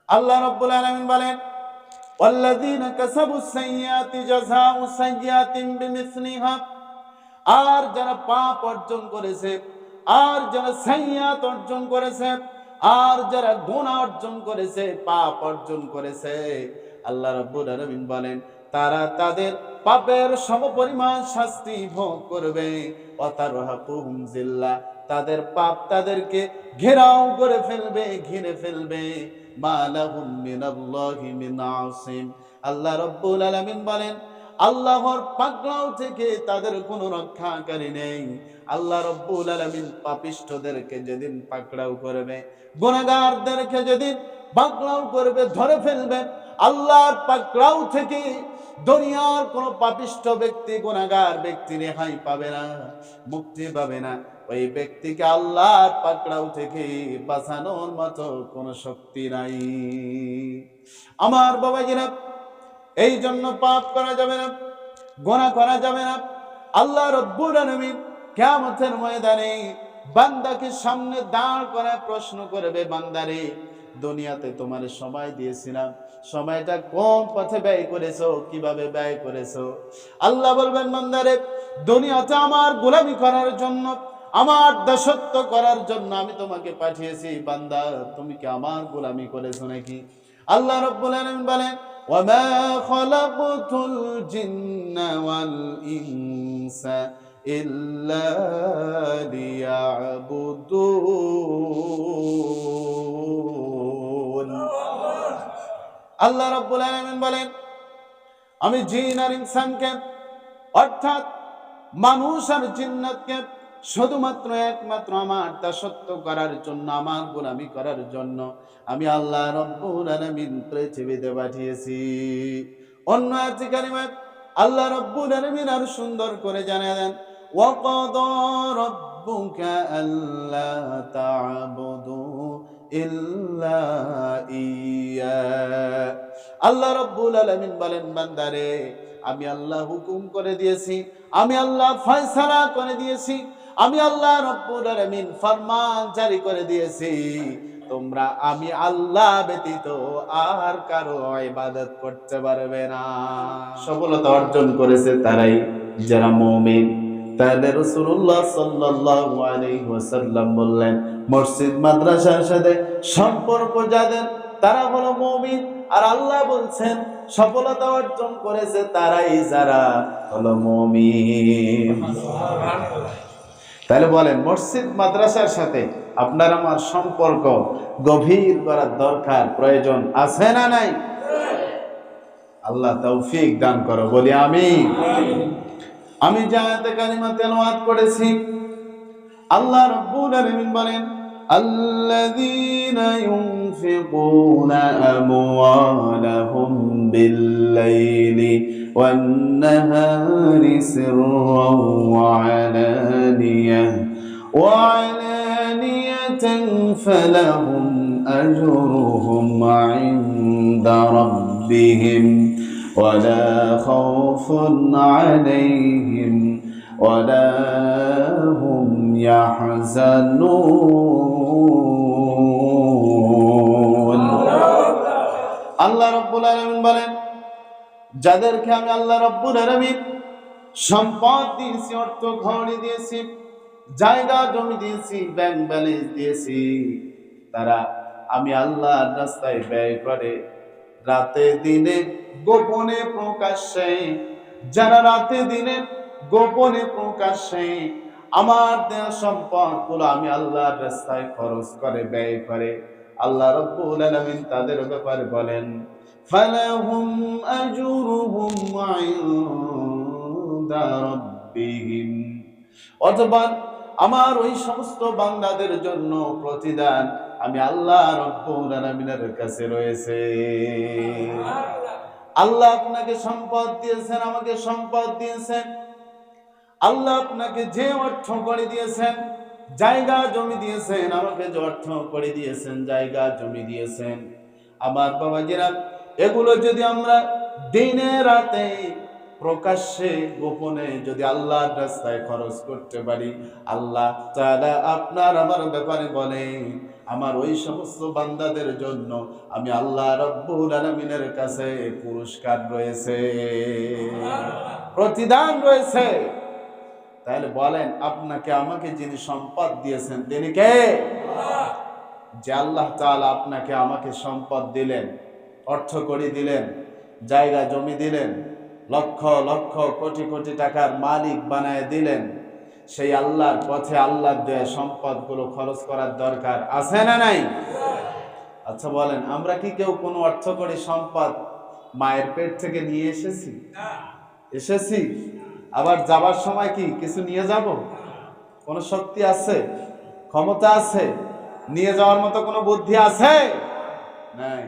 আল্লাহ রাব্বুল আলামিন বলেন, ওয়াল্লাযীনা কাসাবুস সাইয়্যাতি জাযাউ সাইয়্যাতিন বিমিসলিহা, আর যারা পাপ অর্জন করেছে, আর যারা সাইয়্যাত অর্জন করেছে, আর যারা গুনাহ অর্জন করেছে, পাপ অর্জন করেছে, আল্লাহ রাব্বুল আলামিন বলেন তারা তাদের পাপের সমপরিমাণ শাস্তি ভোগ করবে। ওয়াতারহাকুহুম যিল্লাহ, তাদের পাপ তাদেরকে ঘেরাও করে ফেলবে, ঘিরে ফেলবে। মা লাহুম মিনাল্লাহি মিন আসিম, আল্লাহ রাব্বুল আলামিন বলেন আল্লাহর পাকড়াও থেকে তাদের কোনো রক্ষাকারী নেই। আল্লাহ রাব্বুল আলামিন পাপিষ্ঠদেরকে যেদিন পাকড়াও করবে, গুনাহগারদেরকে যেদিন পাকড়াও করবে, ধরে ফেলবে, আল্লাহর পাকড়াও থেকে দুনিয়ার কোনো পাপিষ্ঠ ব্যক্তি, গুনাহগার ব্যক্তি রেহাই পাবে না, মুক্তি পাবে না। ওই ব্যক্তিকে আল্লাহর পাকড়াও থেকে বাঁচানোর মতো কোনো শক্তি নাই। আমার বাবাজিরা, এই জন্য পাপ করা যাবে না, গুনাহ করা যাবে না। আল্লাহ রাব্বুল আলামিন কিয়ামতের ময়দানে বান্দাকে সামনে দাঁড় করায় প্রশ্ন করবে, বান্দারে দুনিয়াতে তোমার সময় দিয়েছিলাম, সময়টা কোন পথে ব্যয় করেছো, কিভাবে ব্যয় করেছো? আল্লাহ বলবেন, বান্দারে দুনিয়াতে আমার গোলামি করার জন্য, আমার দাসত্ব করার জন্য আমি তোমাকে পাঠিয়েছি, বান্দা তুমি কি আমার গোলামি করেছো নাকি? আল্লাহ রাব্বুল আলামিন বলেন, ওয়ামা খালাকতুল জিন্না ওয়াল ইনসা ইল্লা লিয়াবুদুন। আল্লাহ রাব্বুল আলামিন বলেন, আমি জিন আর ইনসানকে, অর্থাৎ মানুষ আর জিন্নাতকে শুধুমাত্র একমাত্র আমার দাসত্ব করার জন্য, আমার গোলামি করার জন্য আমি আল্লাহ রাব্বুল আলামিন পৃথিবীতে পাঠিয়েছি। অন্য আয়াতে কারিমায় আল্লাহ রাব্বুল আলামিন আর সুন্দর করে জানিয়ে দেন, ওয়াকাদা রাব্বুকা আল্লা তা'বুদু ইল্লা ইয়্যা। আল্লাহ রাব্বুল আলামিন বলেন, বান্দারে আমি আল্লাহ হুকুম করে দিয়েছি, আমি আল্লাহ ফয়সালা করে দিয়েছি, আমি আল্লাহ রাব্বুল আলামিন ফরমান জারি করে দিয়েছি, তোমরা আমি আল্লাহ ব্যতীত আর কারো ইবাদত করতে পারবে না। সফলতা অর্জন করেছে তারাই যারা মুমিন। তাহলে রাসূলুল্লাহ সাল্লাল্লাহু আলাইহি ওয়াসাল্লাম বললেন, মসজিদ মাদ্রাসার সাথে সম্পর্ক যাদের, তারা হলো মুমিন। আর আল্লাহ বলছেন সফলতা অর্জন করেছে তারাই যারা হলো মুমিন। তাহলে বলেন, মসজিদ মাদ্রাসার সাথে আপনার আমার সম্পর্ক গভীর করার দরকার, প্রয়োজন আছে না নাই? আল্লাহ তৌফিক দান করো, বলি আমিন। আমি যে আয়াতে কারিমা তেলাওয়াত করেছি, আল্লাহ রাব্বুল আলামিন বলেন, আল্লাযীনা ইউনফিকুনা আমওয়ালাহুম বিল-লাইলি ওয়ান-নাহারি সিররান ওয়া আলানিয়াতান ফালাহুম আজরুহুম ইনদা রাব্বিহিম ওয়ালা খাউফুন আলাইহিম ওয়ালা হুম ইয়াহজানুন। আল্লাহ রাব্বুল আলামিন বলেন, যাদেরকে আমি আল্লাহ রাব্বুল আলামিন সম্পদ দিয়েছি, অর্থ ঘড়ি দিয়েছি, জায়গা জমি দিয়েছি, ব্যাংক ব্যালেন্স দিয়েছি, তারা আমি আল্লাহর রাস্তায় ব্যয় করে রাতে দিনে গোপনে প্রকাশ্যে। যারা রাতে দিনে গোপনে প্রকাশ্যে আমার দেয়া সম্পদগুলো আমি আল্লাহর রাস্তায় খরচ করে, ব্যয় করে, আল্লাহ রাব্বুল আলামিন তাদের ব্যাপারে বলেন, ফালাহুম আজরুহুম ইনদা রাব্বিহিম, অথবা আমার ওই সমস্ত বান্দাদের জন্য প্রতিদান আমি আল্লাহ রাব্বুল আলামিনের কাছে রয়েছে। আল্লাহ আপনাকে সম্পদ দিয়েছেন, আমাকে সম্পদ দিয়েছেন, আল্লাহ আপনাকে যে অর্থ করে দিয়েছেন, জায়গা জমি দিয়েছেন, আমাকে যে অর্থ করে দিয়েছেন, জায়গা জমি দিয়েছেন, আমার বাবাজিরা, এগুলো যদি আমরা দিনে রাতে প্রকাশ্যে গোপনে যদি আল্লাহর রাস্তায় খরচ করতে পারি, আল্লাহ তাআলা আপনার আমার ব্যাপারে বলে, আমার ওই সমস্ত বান্দাদের জন্য আমি আল্লাহ রাব্বুল আলামিনের কাছে পুরস্কার রয়েছে, প্রতিদান রয়েছে। তাহলে বলেন, আপনাকে আমাকে যিনি সম্পদ দিয়েছেন তিনি কে? যে আল্লাহ তাআলা আপনাকে আমাকে সম্পদ দিলেন, অর্থ কড়ি দিলেন, জায়গা জমি দিলেন, লক্ষ লক্ষ কোটি কোটি টাকার মালিক বানায় দিলেন, সেই আল্লাহর পথে আল্লাহর দেয়া সম্পদগুলো খরচ করার দরকার আছে না নাই? আচ্ছা বলেন, আমরা কি কেউ কোনো অর্থ কড়ি সম্পদ মায়ের পেট থেকে নিয়ে এসেছি? আবার যাবার সময় কি কিছু নিয়ে যাব? কোনো শক্তি আছে, ক্ষমতা আছে, নিয়ে যাওয়ার মতো কোনো বুদ্ধি আছে? নাই।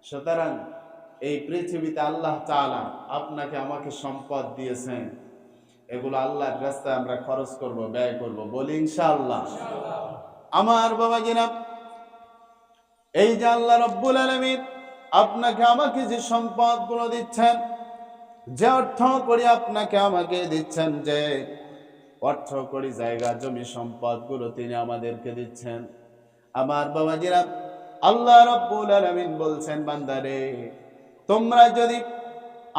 সুতরাং এই পৃথিবীতে আল্লাহ তাআলা আপনাকে আমাকে সম্পদ দিয়েছেন, এগুলো আল্লাহর রাস্তায় আমরা খরচ করব, ব্যয় করব, বলি ইনশাআল্লাহ। আমার বাবাজিরা, এই যে আল্লাহ রাব্বুল আলামিন আপনাকে আমাকে যে সম্পদগুলো দিচ্ছেন, যে অর্থ করি আপনাকে আমাকে দিচ্ছেন, যে অর্থ করি জায়গা জমি সম্পদগুলো তিনি আমাদেরকে দিচ্ছেন, আমার বাবাজিরা, আল্লাহ রাব্বুল আলামিন বলছেন, বান্দারে তোমরা যদি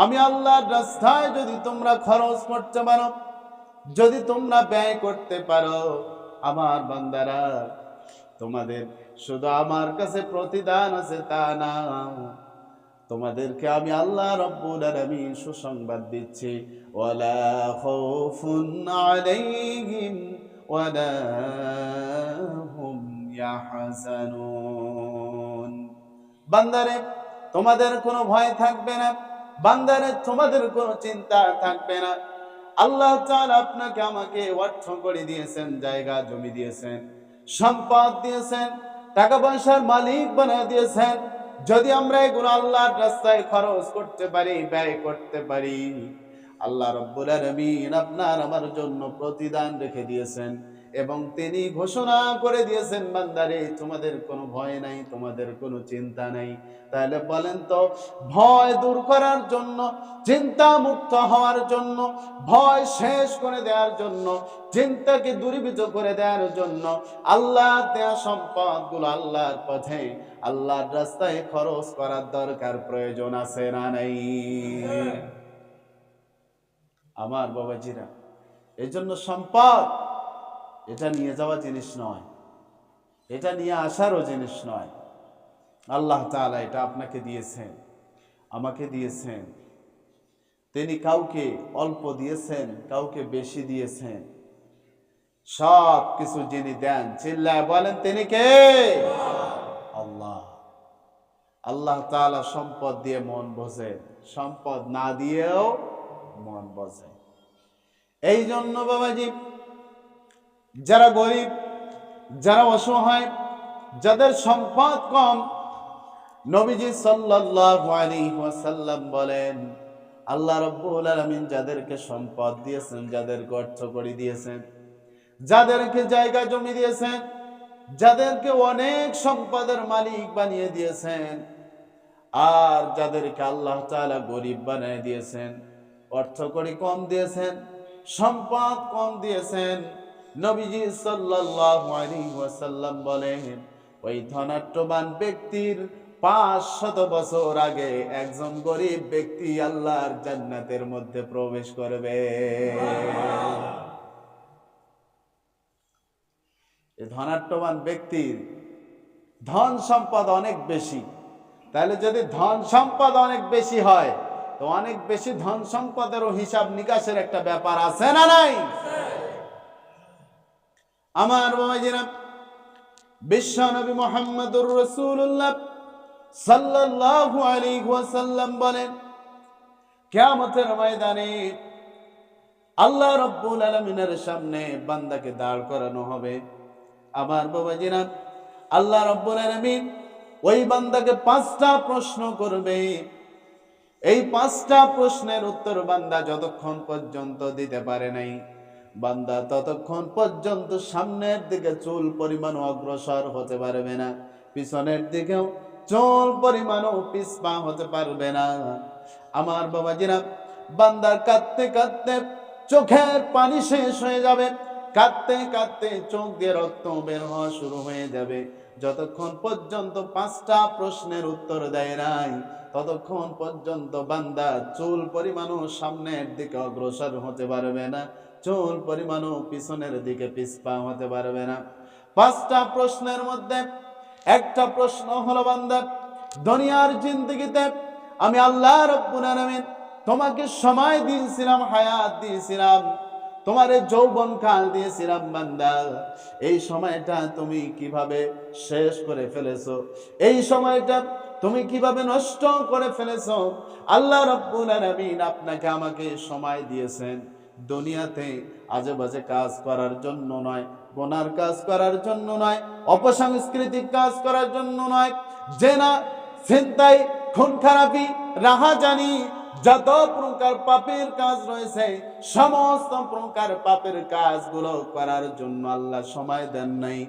আমি আল্লাহর রাস্তায় যদি তোমরা খরচ করতে পারো, যদি তোমরা ব্যয় করতে পারো, আমার বান্দারা তোমাদের শুধু আমার কাছে প্রতিদান আছে তা না, তোমাদেরকে আমি আল্লাহ রাব্বুল আলামিন সুসংবাদ দিচ্ছি, ওয়ালা খাউফুন আলাইহিম ওয়ালা হুম ইয়াহজানুন। বান্দারে তোমাদের কোনো ভয় থাকবে না, বান্দারে তোমাদের কোনো চিন্তা থাকবে না। আল্লাহ তাআলা আপনাকে আমাকে অর্থ করে দিয়েছেন, জায়গা জমি দিয়েছেন, সম্পদ দিয়েছেন, টাকা পয়সার মালিক বানিয়ে দিয়েছেন। যদি আমরা এগুলো আল্লাহর রাস্তায় খরচ করতে পারি, ব্যয় করতে পারি, আল্লাহ রাব্বুল আলামিন আপনার আমার জন্য প্রতিদান রেখে দিয়েছেন এবং তিনি ঘোষণা করে দিয়েছেন, বান্দারে তোমাদের কোনো ভয় নাই, তোমাদের কোনো চিন্তা নাই। তাহলে বলেন তো, ভয় দূর করার জন্য, চিন্তা মুক্ত হওয়ার জন্য, ভয় শেষ করে দেওয়ার জন্য, চিন্তাকে দূরীভূত করে দেওয়ার জন্য আল্লাহ দেয়া সম্পদগুলো আল্লাহর পথে আল্লাহর রাস্তায় খরচ করার দরকার, প্রয়োজন আছে না নাই? আমার বাবাজিরা, এই জন্য সম্পদ এটা নিয়ে যাওয়া জিনিস নয়, এটা নিয়ে আসারও জিনিস নয়। আল্লাহ তাআলা এটা আপনাকে দিয়েছেন, আমাকে দিয়েছেন। তিনি কাউকে অল্প দিয়েছেন, কাউকে বেশি দিয়েছেন। সব কিছু যিনি দেন, চিল্লায় বলেন তিনি কে? আল্লাহ। আল্লাহ তাআলা সম্পদ দিয়ে মন বোঝে, সম্পদ না দিয়েও মন বোঝে। এই জন্য বাবাজি, যারা গরিব, যারা অসহায়, যাদের সম্পদ কম, নবীজি সাল্লাল্লাহু আলাইহি ওয়াসাল্লাম বলেন, আল্লাহ রাব্বুল আলামিন যাদেরকে সম্পদ দিয়েছেন, যাদেরকে অর্থ করে দিয়েছেন, যাদেরকে জায়গা জমি দিয়েছেন, যাদেরকে অনেক সম্পদের মালিক বানিয়ে দিয়েছেন, আর যাদেরকে আল্লাহ তাআলা গরিব বানিয়ে দিয়েছেন, অর্থ করে কম দিয়েছেন, সম্পদ কম দিয়েছেন, নবীজি সাল্লাল্লাহু আলাইহি ওয়াসাল্লাম বলেন, ওই ধনাঢ্যবান ব্যক্তির 500 বছর আগে একজন গরিব ব্যক্তি আল্লাহর জান্নাতের মধ্যে প্রবেশ করবে। এই ধনাঢ্যবান ব্যক্তির ধন সম্পদ অনেক বেশি। তাহলে যদি ধন সম্পদ অনেক বেশি হয়, তো অনেক বেশি ধন সম্পদেরও হিসাব নিকাশের একটা ব্যাপার আছে না নাই? আমার বাবাজিরা, বিশ্ব নবী মুহাম্মদুর রাসূলুল্লাহ সাল্লাল্লাহু আলাইহি ওয়াসাল্লাম বলেন, কিয়ামতের ময়দানে আল্লাহ রাব্বুল আলামিনের সামনে বান্দাকে দাঁড় করানো হবে। আমার বাবাজিরা, আল্লাহ রাব্বুল আলামিন ওই বান্দাকে 5টা প্রশ্ন করবে। এই 5টা প্রশ্নের উত্তর বান্দা যতক্ষণ পর্যন্ত দিতে পারে নাই, বান্দা ততক্ষণ পর্যন্ত সামনের দিকে চুল পরিমাণ অগ্রসর হতে পারবে না, পিছনের দিকেও চুল পরিমাণও পিছপা হতে পারবে না। আমার বাবাজিরা, বান্দার কাঁদতে কাঁদতে চোখের পানি শেষ হয়ে যাবে, কাঁদতে কাঁদতে চোখ দিয়ে রক্ত বের হওয়া শুরু হয়ে যাবে। যতক্ষণ পর্যন্ত 5টা প্রশ্নের উত্তর দেয় নাই ততক্ষণ পর্যন্ত বান্দা চুল পরিমাণও সামনের দিকে অগ্রসর হতে পারবে না, চুল পরিমাণও পিছনের দিকে পিছপা হতে পারবে না। 5টা প্রশ্নের মধ্যে একটা প্রশ্ন হলো, বান্দা দুনিয়ার জিন্দেগিতে আমি আল্লাহ রাব্বুল আলামিন তোমাকে সময় দিয়েছিলাম, হায়াত দিয়েছিলাম, তোমারে যৌবন কাল দিয়েছিলাম, বান্দা এই সময়টা তুমি কিভাবে শেষ করে ফেলেছো, এই সময়টা তুমি কিভাবে নষ্ট করে ফেলেছো। আল্লাহ রাব্বুল আলামিন আপনাকে আমাকে সময় দিয়েছেন দুনিয়াতে আজে বাজে কাজ করার জন্য নয়, গুনার কাজ করার জন্য নয়, অপসাংস্কৃতিক কাজ করার জন্য নয়, জেনা, ছিনতাই, খুন খারাপি, রাহাজানি, যত প্রকার পাপের কাজ রয়েছে সমস্ত প্রকার পাপের কাজগুলো করার জন্য আল্লাহ সময় দেন নাই।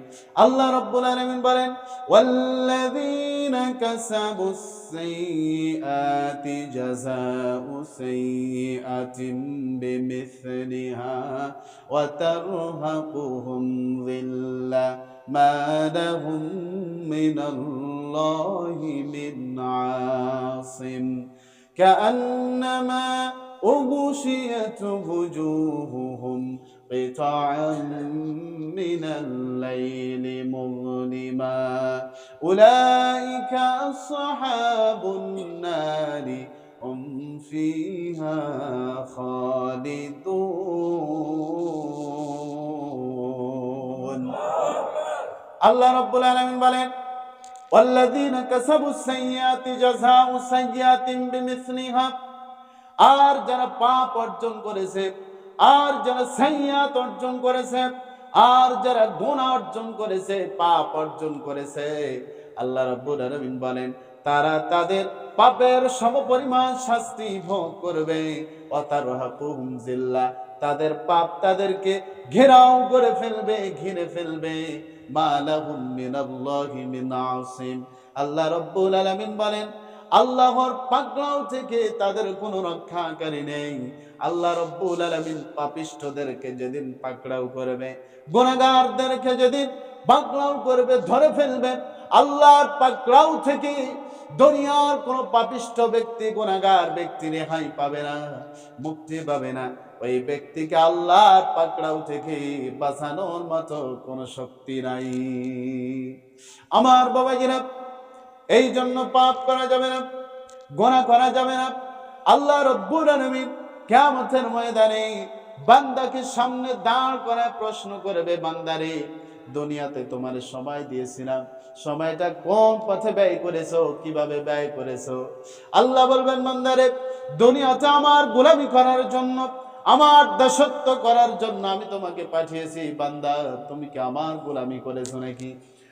আল্লাহ রাব্বুল আলামিন বলেন, ওয়াল্লাযীনা কাসাবুস সাইয়্যাতি জাযাউ সাইয়্যাতিন বিমিসলিহা ওয়া তারহাকুহুম যিল্লা মা লাহুম মিনাল্লাহি মিন আসিম كأنما أغشيت وجوههم قطعا من الليل مظلما أولئك أصحاب النار هم فيها خالدون الله رب العالمين বলেন, والذين كسبوا السيئات جزاء سيئات بمثلها, আর যারা পাপ অর্জন করেছে, আর যারা সাইয়্যাত অর্জন করেছে, আর যারা গুনাহ অর্জন করেছে, পাপ অর্জন করেছে, আল্লাহ রাব্বুল আলামিন বলেন তারা তাদের পাপের সমপরিমাণ শাস্তি ভোগ করবে। ওয়াতারহাকুহুম যিল্লা, তাদের পাপ তাদেরকে ঘেরাও করে ফেলবে, ঘিরে ফেলবে। মা লাহুম মিনাল্লাহি মিন আসিম, আল্লাহ রাব্বুল আলামিন বলেন আল্লাহর পাকড়াও থেকে তাদের কোনো রক্ষাকারী নেই। আল্লাহ রাব্বুল আলামিন পাপিষ্ঠদেরকে যেদিন পাকড়াও করবে, গুনাহগারদেরকে যেদিন পাকড়াও করবে, ধরে ফেলবে, আল্লাহর পাকড়াও থেকে দুনিয়ার কোন পাপিষ্ঠ ব্যক্তি, গুনাহগার ব্যক্তি রেহাই পাবে না, মুক্তি পাবে না। ওই ব্যক্তিকে আল্লাহর পাকড়াও থেকে বাঁচানোর মতো কোনো শক্তি নাই। আমার বাবাজিরা, এই জন্য পাপ করা যাবে না, গুনাহ করা যাবে না। আল্লাহ রাব্বুল আলামিন কিয়ামতের ময়দানে বান্দাকে সামনে দাঁড় করায় প্রশ্ন করবে, বান্দারে দুনিয়াতে তোমার সময় দিয়েছিলাম, সময়টা কোন পথে ব্যয় করেছো, কিভাবে ব্যয় করেছো? আল্লাহ বলবেন, বান্দারে দুনিয়াতে আমার গোলামি করার জন্য, আমার দাসত্ব করার জন্য আমি তোমাকে পাঠিয়েছি, বান্দা তুমি কি আমার গোলামি করেছো নাকি?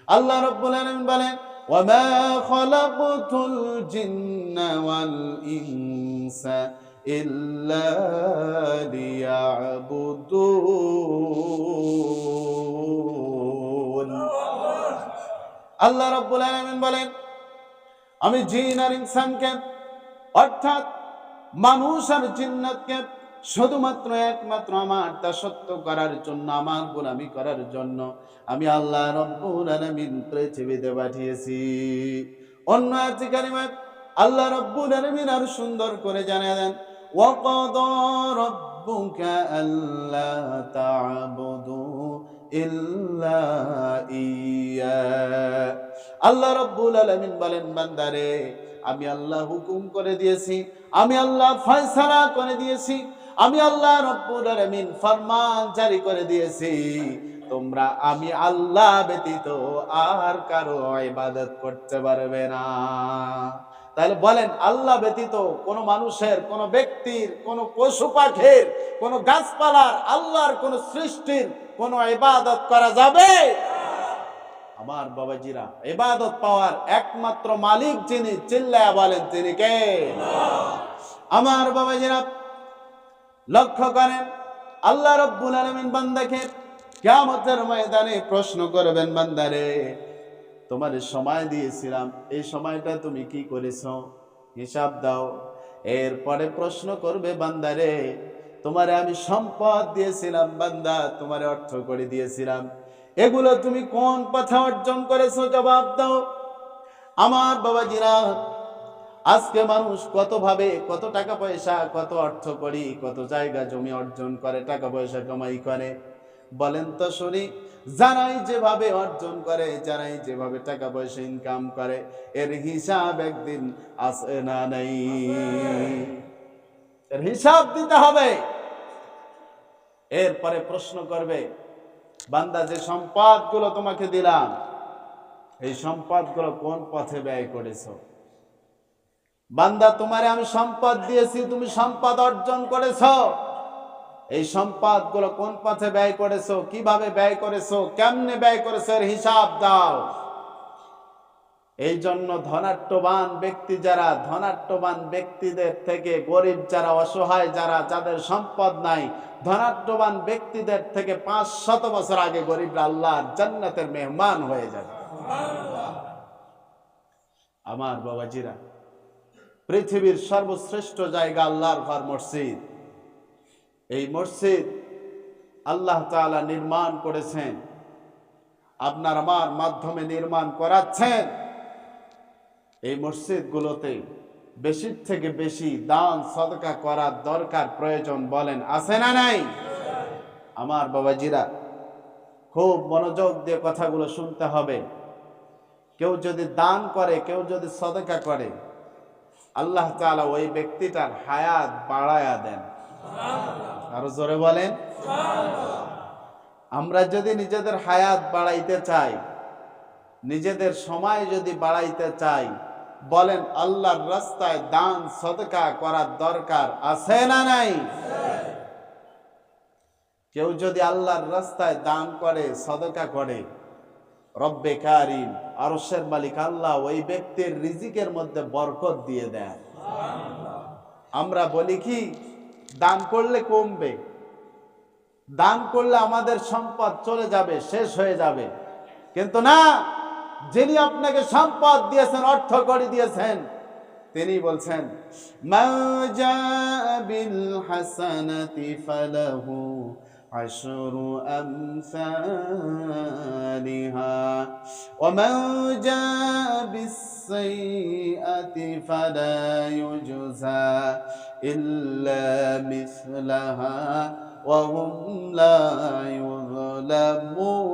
আল্লাহ রাব্বুল আলামিন বলেন, ওয়ামা খালাকতুল জিন্না ওয়াল ইনসা ইল্লা লিয়াবুদুন। আল্লাহ রাব্বুল আলামিন বলেন, আমি জিন আর ইনসানকে, অর্থাৎ মানুষ আর জিন্নাতকে শুধুমাত্র একমাত্র আমার দাসত্ব করার জন্য, আমার গোলামি করার জন্য আমি আল্লাহ রাব্বুল আলামিন পৃথিবীতে পাঠিয়েছি। অন্য আয়াতে কারিমায় আল্লাহ রাব্বুল আলামিন আর সুন্দর করে জানিয়ে দেন, ওয়াকাদা রাব্বুকা আল্লা তা'বুদু ইল্লা ইয়্যা। আল্লাহ রাব্বুল আলামিন বলেন, বান্দারে আমি আল্লাহ হুকুম করে দিয়েছি, আমি আল্লাহ ফয়সালা করে দিয়েছি, আমি আল্লাহ রাব্বুল আলামিন ফরমান জারি করে দিয়েছি, তোমরা আমি আল্লাহ ব্যতীত আর কারো ইবাদত করতে পারবে না। তাহলে বলেন, আল্লাহ ব্যতীত কোন মানুষের, কোন ব্যক্তির, কোন পশু পাখির, কোন গাছপালার, আল্লাহর কোন সৃষ্টির কোন ইবাদত করা যাবে? আমার বাবাজিরা, ইবাদত পাওয়ার একমাত্র মালিক যিনি, চিল্লায়া বলেন তিনি কে? আমার বাবাজিরা লক্ষ্য করেন, আল্লাহ রাব্বুল আলামিন বান্দাকে কিয়ামতের ময়দানে প্রশ্ন করবেন, বান্দারে তোমার সময় দিয়েছিলাম, এই সময়টা তুমি কি করেছো, হিসাব দাও। এরপরে প্রশ্ন করবে, বান্দারে তোমারে আমি সম্পদ দিয়েছিলাম, বান্দা তোমারে অর্থ করে দিয়েছিলাম, এগুলো তুমি কোন পথে অর্জন করেছো? জবাব দাও। আমার বাবাজিরা, আজকে মানুষ কত ভাবে কত টাকা পয়সা, কত অর্থ করি, কত জায়গা জমি অর্জন করে, টাকা পয়সা কামাই করে। বলেন তো শুনি, যারাই যেভাবে অর্জন করে, যারাই যেভাবে টাকা পয়সা ইনকাম করে, এর হিসাব একদিন আছে না নাই? এর হিসাব দিতে হবে। এরপরে প্রশ্ন করবে, বান্দা যে সম্পদগুলো তোমাকে দিলাম, এই সম্পদগুলো কোন পথে ব্যয় করেছো? বান্দা, তোমারে আমি সম্পদ দিয়েছি, তুমি সম্পদ অর্জন করেছো, এই সম্পদগুলো কোন পথে ব্যয় করেছো, কিভাবে ব্যয় করেছো, কেমনে ব্যয় করেছো, এর হিসাব দাও। এই জন্য ধনাঢ্যবান ব্যক্তি যারা, ধনাঢ্যবান ব্যক্তিদের থেকে গরিব যারা, অসহায় যারা, যাদের সম্পদ নাই, ধনাঢ্যবান ব্যক্তিদের থেকে 500 বছর আগে গরিবরা আল্লাহর জান্নাতের মেহমান হয়ে যাবে। আমার বাবাজিরা, পৃথিবীর সর্বশ্রেষ্ঠ জায়গা আল্লাহর ঘর মসজিদ। এই মসজিদ আল্লাহ তাআলা নির্মাণ করেছেন, আপনার আমার মাধ্যমে নির্মাণ করাচ্ছেন। এই মসজিদগুলোতে বেশির থেকে বেশি দান সদকা করার দরকার, প্রয়োজন, বলেন আছে না নাই? আমার বাবাজিরা, খুব মনোযোগ দিয়ে কথাগুলো শুনতে হবে। কেউ যদি দান করে, কেউ যদি সদকা করে, আল্লাহ তাআলা ওই ব্যক্তিটার হায়াত বাড়ায়া দেন। আরো জোরে বলেন। আমরা যদি নিজেদের হায়াত বাড়াইতে চাই, নিজেদের সময় যদি বাড়াইতে চাই, বলেন আল্লাহর রাস্তায় দান সদকা করার দরকার আছে না নাই? কেউ যদি আল্লাহর রাস্তায় দান করে, সদকা করে, রব্বে কারিম, আরশের মালিক আল্লাহ ওই ব্যক্তির রিজিকের মধ্যে বরকত দিয়ে দেন। আমরা বলি কি, দান করলে কমবে, দান করলে আমাদের সম্পদ চলে যাবে, শেষ হয়ে যাবে। কিন্তু না, যিনি আপনাকে সম্পদ দিয়েছেন, অর্থ করে দিয়েছেন, তিনি বলছেন, মা জাআ বিল হাসানাতি ফালাহু আশরু আমসালিহা ওয়া মা জাআ বিস সাইয়্যাতি ফালা ইউজজা ইল্লা মিসলাহা ওয়া হুম লা ইউযলামুন।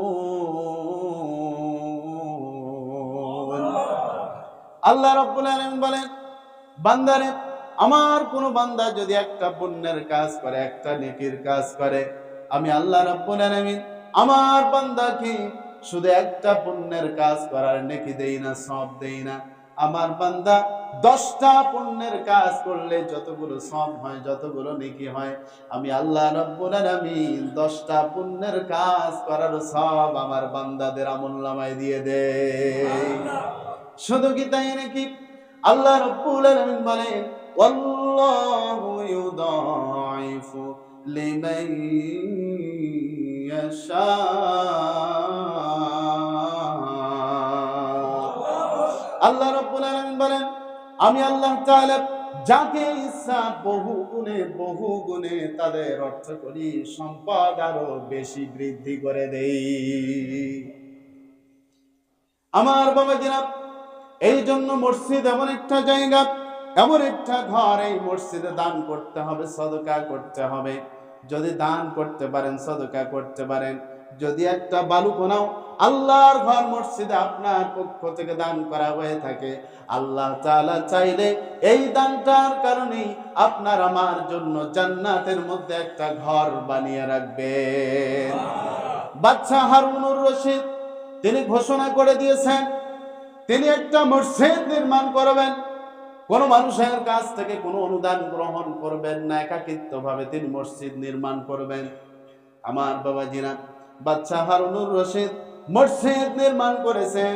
আল্লাহ রাব্বুল আলামিন বলেন, বান্দারে, আমার কোন বান্দা যদি একটা পুণ্যের কাজ করে, একটা নেকির কাজ করে, আমি আল্লাহ রাব্বুল আলামিন আমার বান্দাকে শুধু একটা পুণ্যের কাজ করার নেকি দেই না, সওয়াব দেই না। আমার বান্দা 10টা পুণ্যের কাজ করলে যতগুলো সওয়াব হয়, যতগুলো নেকি হয়, আমি আল্লাহ রাব্বুল আলামিন 10টা পুণ্যের কাজ করার সওয়াব আমার বান্দাদের আমলনামায় দিয়ে দেই। শুধু কি তাই নাকি? আল্লাহ রাব্বুল আলামিন বলেন, ওয়াল্লাহু ইউদাইফু লিমান ইয়াশা। আল্লাহ রাব্বুল আলামিন বলেন, আমি আল্লাহ তাআলা যাকে ইচ্ছা বহু গুণে তাদের অর্থ করি, সম্পদ আরো বেশি বৃদ্ধি করে দেই। আমার বাবাজিরা, এই জন্য মসজিদ এমন একটা জায়গা, এমন একটা ঘর, এই মসজিদে দান করতে হবে, সদকা করতে হবে। যদি দান করতে পারেন, সদকা করতে পারেন, যদি একটা বালু কোনাও আল্লাহর ঘর মসজিদে আপনার পক্ষ থেকে দান করা হয়ে থাকে, আল্লাহ তাআলা চাইলে এই দানটার কারণেই আপনার আমার জন্য জান্নাতের মধ্যে একটা ঘর বানিয়ে রাখবেন। বাদশা হারুনুর রশিদ তিনি ঘোষণা করে দিয়েছেন, তিনি একটা মসজিদ নির্মাণ করবেন। কোন মানুষের কাছ থেকে কোনো অনুদান গ্রহণ করবেন না, একাকিত্বভাবে তিনি মসজিদ নির্মাণ করবেন। আমার বাবাজিরা, বাদশা হারুনুর রশিদ মসজিদ নির্মাণ করেছেন।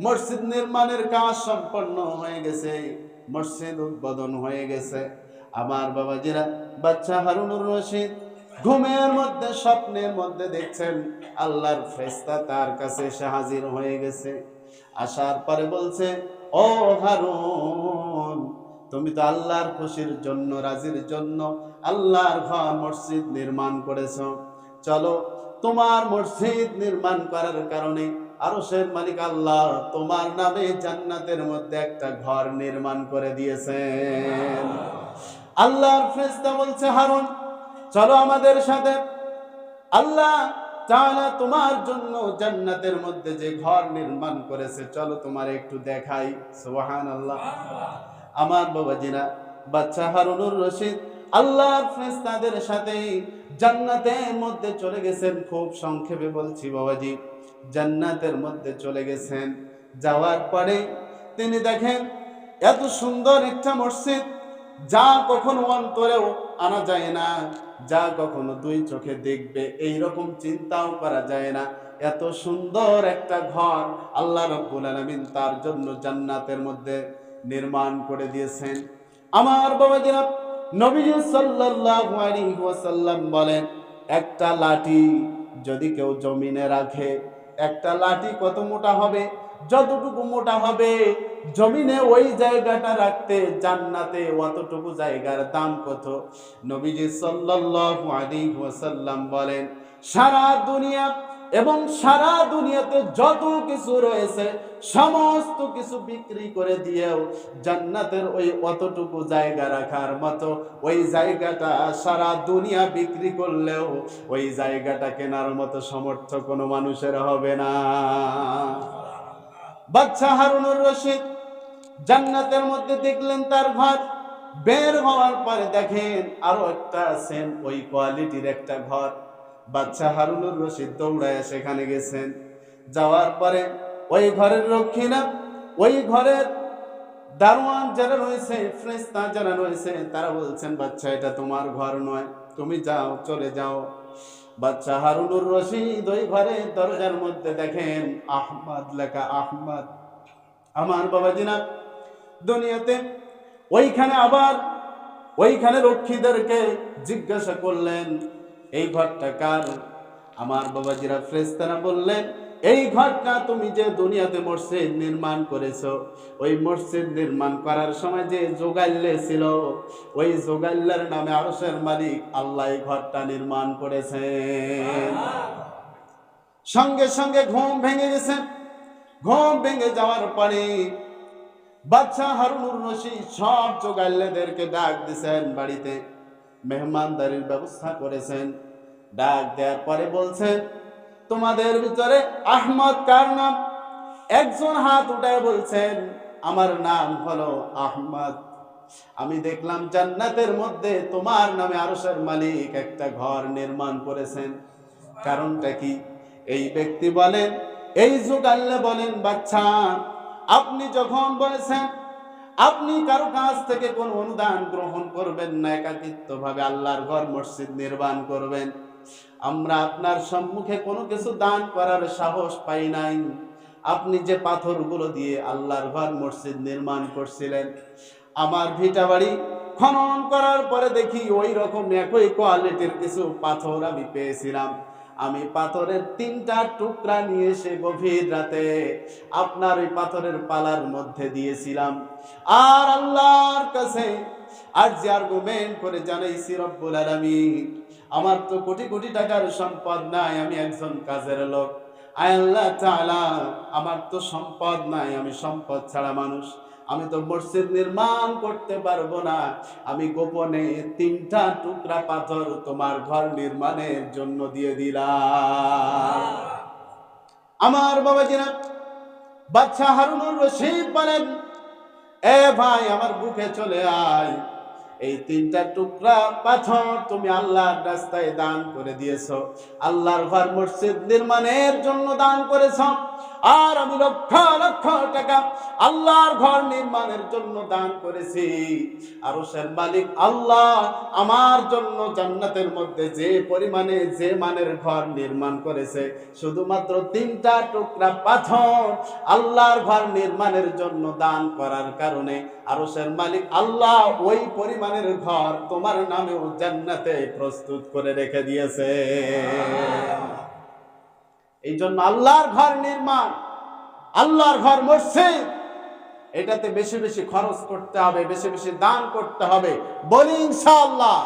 মসজিদ নির্মাণের কাজ সম্পন্ন হয়ে গেছে, মসজিদ উদ্বোধন হয়ে গেছে। আমার বাবাজিরা, বাদশা হারুনুর রশিদ ঘুমের মধ্যে, স্বপ্নের মধ্যে দেখছেন আল্লাহর ফেরেশতা তার কাছে এসে হাজির হয়ে গেছে। আসার পরে বলছে, ও হারুন, তুমি তো আল্লাহর খুশির জন্য, রাজির জন্য আল্লাহর ঘর মসজিদ নির্মাণ করেছো, চলো তোমার মসজিদ নির্মাণ করার কারণে আরশের মালিক আল্লাহ তোমার নামে জান্নাতের মধ্যে একটা ঘর নির্মাণ করে দিয়েছেন। আল্লাহর ফেরেশতা বলছে, হারুন চলো আমাদের সাথে, আল্লাহ তাআলা তোমার জন্য জান্নাতের মধ্যে যে ঘর নির্মাণ করেছে চলো তোমার একটু দেখাই। সুবহানাল্লাহ। আমার বাবাজিরা, বাচ্চা হারুনুর রশিদ আল্লাহর ফেরেশতাদের সাথে জান্নাতের মধ্যে চলে গেছেন। খুব সংক্ষেপে বলছি বাবাজি, জান্নাতের মধ্যে চলে গেছেন। যাওয়ার পরে তিনি দেখেন এত সুন্দর একটা মসজিদ, যা কখনো অন্তরেও আনা যায় না, যা কখনো দুই চোখে দেখবে এইরকম চিন্তাও করা যায় না। এত সুন্দর একটা ঘর আল্লাহ রাব্বুল আলামিন তার জন্য জান্নাতের মধ্যে নির্মাণ করে দিয়েছেন। আমার বাবাজিরা, নবীজি সাল্লাল্লাহু আলাইহি ওয়াসাল্লাম বলেন, একটা লাঠি যদি কেউ জমিনে রাখে, একটা লাঠি কত মোটা হবে? যতটুকু মোটা হবে জমিনে ওই জায়গাটা রাখতে জান্নাতে অতটুকু জায়গার দাম কত? নবীজি সাল্লাল্লাহু আলাইহি ওয়াসাল্লাম বলেন, সারা দুনিয়া এবং সারা দুনিয়াতে যত কিছু রয়েছে সমস্ত কিছু বিক্রি করে দিয়েও জান্নাতের ওই অতটুকু জায়গা রাখার মতো ওই জায়গাটা সারা দুনিয়া বিক্রি করলেও ওই জায়গাটা কেনার মতো সামর্থ্য কোনো মানুষের হবে না। বাচ্চা হারুনুর রশিদ জান্নাতের মধ্যে দেখলেন তার ঘর। বের হওয়ার পরে দেখেন আরো একটা সেম ওই কোয়ালিটির একটা ঘর। বাচ্চা হারুনুর রশিদ দৌড়ায় সেখানে গেছেন। যাওয়ার পরে ওই ঘরের রক্ষীরা, ওই ঘরের দারোয়ান যারা রয়েছে, ফেরেশতা যারা রয়েছে, তারা বলছেন, বাচ্চা এটা তোমার ঘর নয়, তুমি যাও, চলে যাও। বাচ্চা হারুনুর রশিদ ওই ঘরের দরজার মধ্যে দেখেন আহমদ লেখা, আহমদ। আমার বাবাজিনা, দুনিয়াতে ওইখানে আবার ওইখানে রক্ষীদেরকে জিজ্ঞাসা করলেন, এই ঘরটা কার? আমার বাবাজিরা, ফেরেশতারা বললেন, এই ঘরটা তুমি যে দুনিয়াতে মসজিদ নির্মাণ করেছো, ওই মসজিদ নির্মাণ করার সময় যে জোগাল্লে ছিল, ওই জোগাল্লার নামে আরশের মালিক আল্লাহ এই ঘরটা নির্মাণ করেছেন। সঙ্গে সঙ্গে ঘুম ভেঙে গেছে। ঘুম ভেঙে যাওয়ার পরে বাদশা হারুনুর রশিদ সব জোগাল্লেদেরকে ডাক দিয়েছেন, বাড়িতে মেহমানদারির ব্যবস্থা করেছেন। ডাক দেওয়ার পরে বলছেন, তোমাদের ভিতরে আহমদ কার নাম? একজন হাত উঠায় বলছেন, আমার নাম হলো আহমদ। আমি দেখলাম জান্নাতের মধ্যে তোমার নামে আরশের মালিক একটা ঘর নির্মাণ করেছেন। কারণটা কি? এই ব্যক্তি বলেন, এই জোগাল্লে বলেন, বাচ্চা আপনি যখন বলেছেন আপনি কারো কাছ থেকে কোনো অনুদান গ্রহণ করবেন না, একাকিত্বভাবে আল্লাহর ঘর মসজিদ নির্মাণ করবেন, আমরা আপনার সম্মুখে কোনো কিছু দান করার সাহস পাই নাই। আপনি যে পাথরগুলো দিয়ে আল্লাহর ঘর মসজিদ নির্মাণ করছিলেন, আমার ভিটা বাড়ি খনন করার পরে দেখি ওই রকম একই কোয়ালিটির কিছু পাথর আমি পেয়েছিলাম। আমি পাথরের 3টা টুকরা নিয়ে এসে গভীর রাতে আপনার ওই পাথরের পালার মধ্যে দিয়েছিলাম। আর আল্লাহর কাছে আরজি আর্গুমেন্ট করে জানাইছি, রব্বুল আলামিন আমার তো কোটি কোটি টাকার সম্পদ নাই, আমি একজন কাজের লোক। আয় আল্লাহ তাআলা, আমার তো সম্পদ নাই, আমি সম্পদ ছাড়া মানুষ, আমি তো মসজিদ নির্মাণ করতে পারবো না। আমি গোপনে 3টা টুকরা পাথর তোমার ঘর নির্মাণের জন্য দিয়ে দিলাম। আমার বাবাজিরা, বাদশা হারুনুর রশিদ বলেন, এ ভাই আমার বুকে চলে আয়, এই 3টা টুকরা পাথর তুমি আল্লাহর রাস্তায় দান করে দিয়েছো, আল্লাহর ঘর মসজিদ নির্মাণের জন্য দান করেছো। আর আমি লক্ষ লক্ষ টাকা আল্লাহর ঘর নির্মাণের জন্য দান করেছি। আরশের মালিক আল্লাহ আমার জন্য জান্নাতের মধ্যে যে পরিমাণে যে মানের ঘর নির্মাণ করেছে, শুধুমাত্র 3টা টুকরা পাথর আল্লাহর ঘর নির্মাণের জন্য দান করার কারণে আরশের মালিক আল্লাহ ওই পরিমাণের ঘর তোমার নামেও জান্নাতে প্রস্তুত করে রেখে দিয়েছে। এই জন্য আল্লাহর ঘর নির্মাণ, আল্লাহর ঘর মসজিদ, এটাতে বেশি বেশি খরচ করতে হবে, বেশি বেশি দান করতে হবে। বলি ইনশাআল্লাহ।